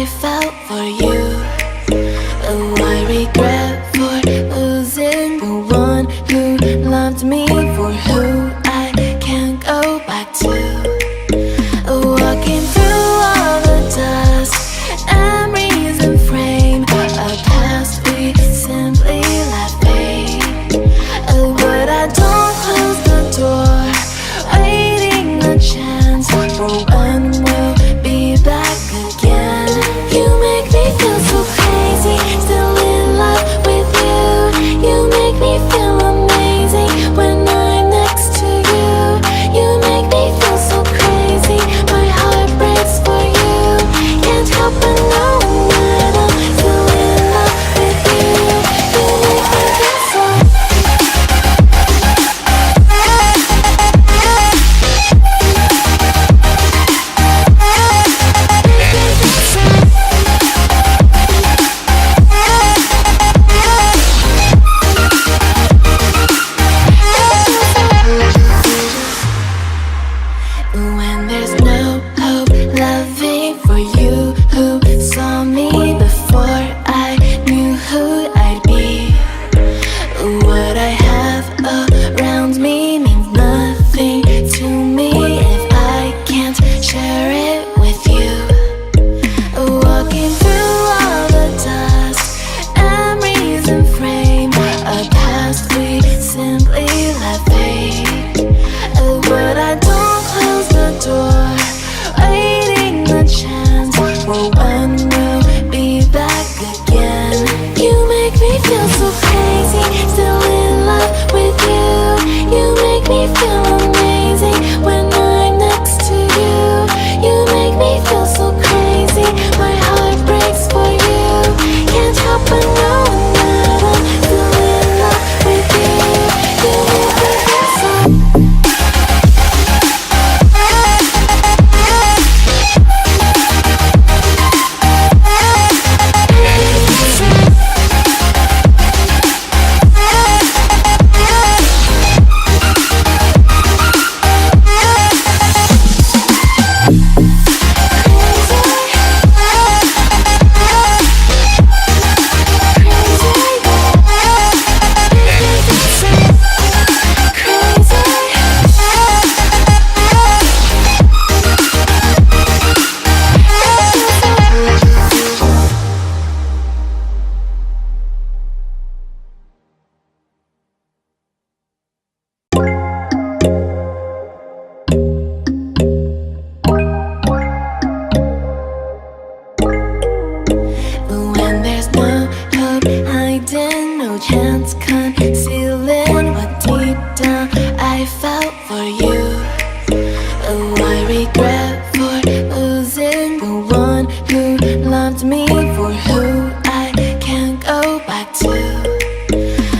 I felt for you. Oh, I regret for losing the one who loved me, for who I can't go back to. Walking through all the dust, memories and frame, a past we simply let fade. But I don't close the door, waiting a chance for when we'll be back again. You make me feel so crazy, still in love with you. You make me feel amazing when I'm next to you. You make me feel so crazy, my heart breaks for you. Can't help but know that I'm still in love with you. You make me feel so. When there's no hope, loving for you who saw me before I knew who I'd be. What I have around me means nothing to me if I can't share it with you. Walking through all the dust, memories and frame, a past we simply let fade. But I don't close the door, waiting a chance for when we'll be back again. You make me feel so crazy, still in love with you. You make me feel amazing when I'm next to you. You make me feel so crazy, my heart breaks for you. Can't help but know that I'm still in love with you. You make me feel so. When there's no hope hiding, no chance concealing what deep down I felt for you. Oh, I regret for losing the one who loved me, for who I can't go back to.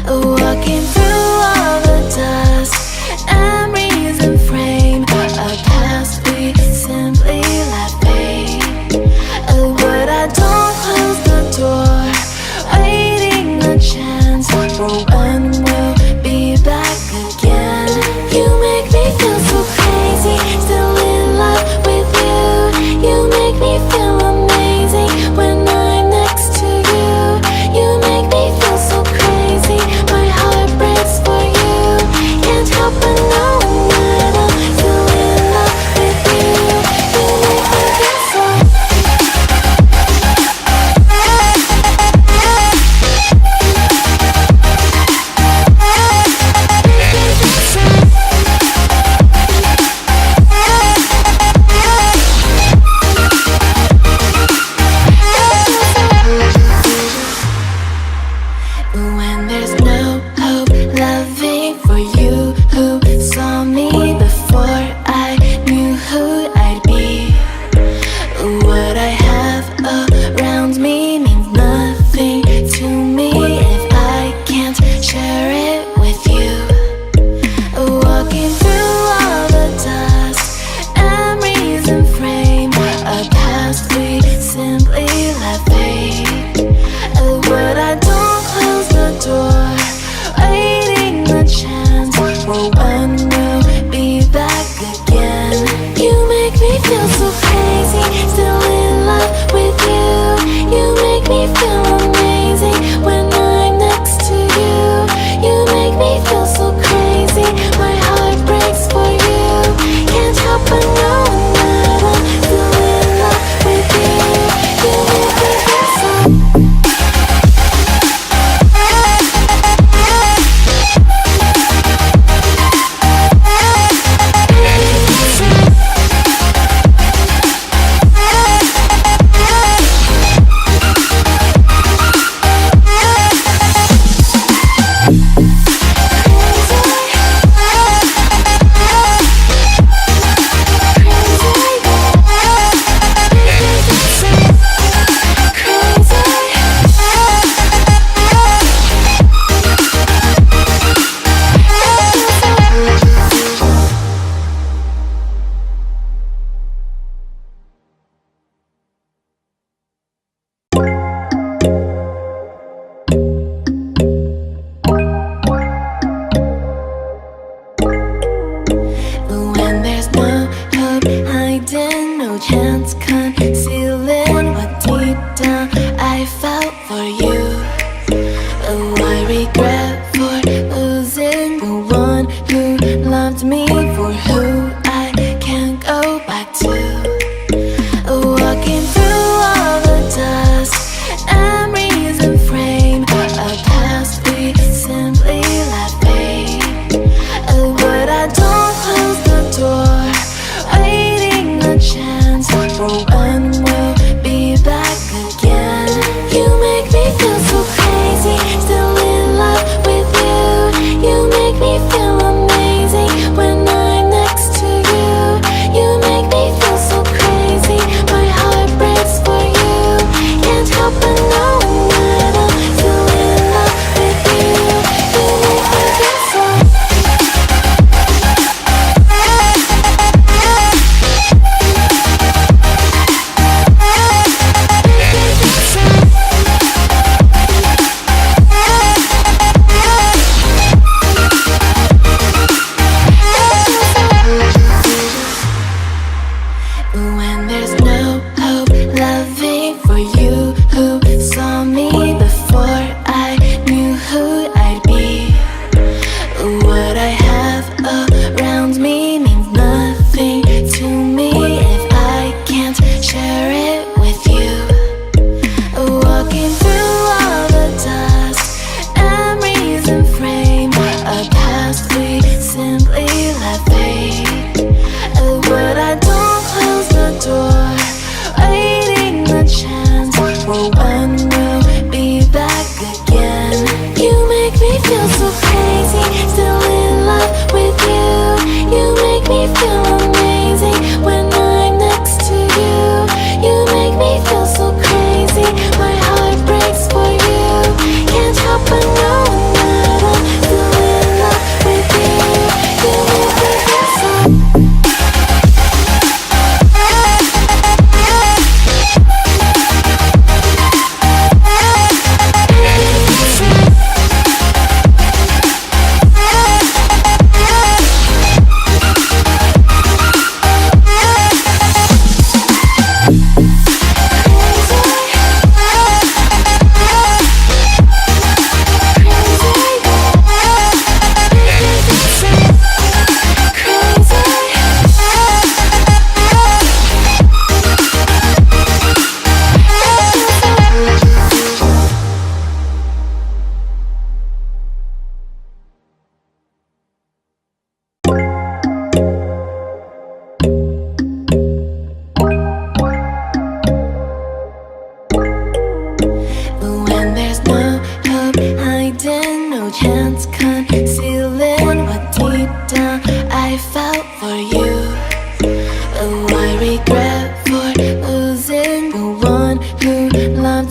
Walking through all the dust, memories and frame, a past we simply let fade. But I don't close the door, waiting a chance for when we'll be back again. You make me feel so crazy, still in love with you. You make me feel amazing when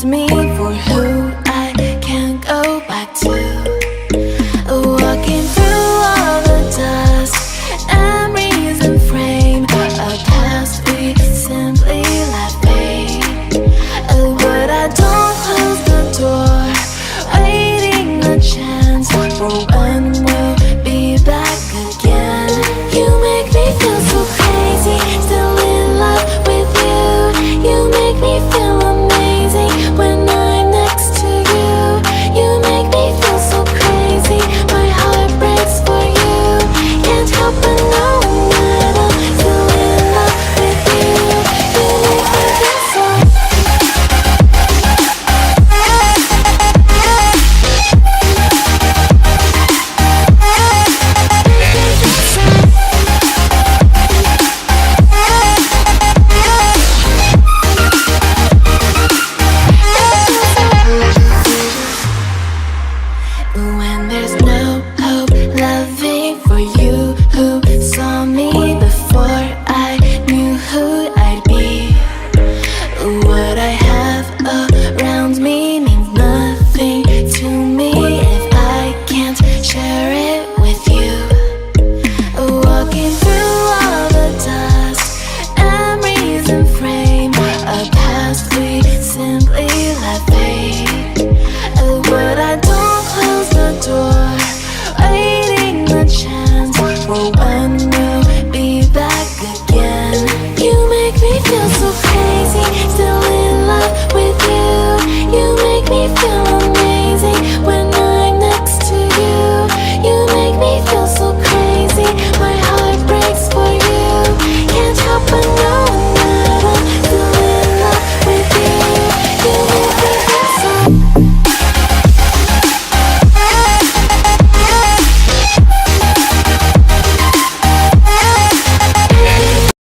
me for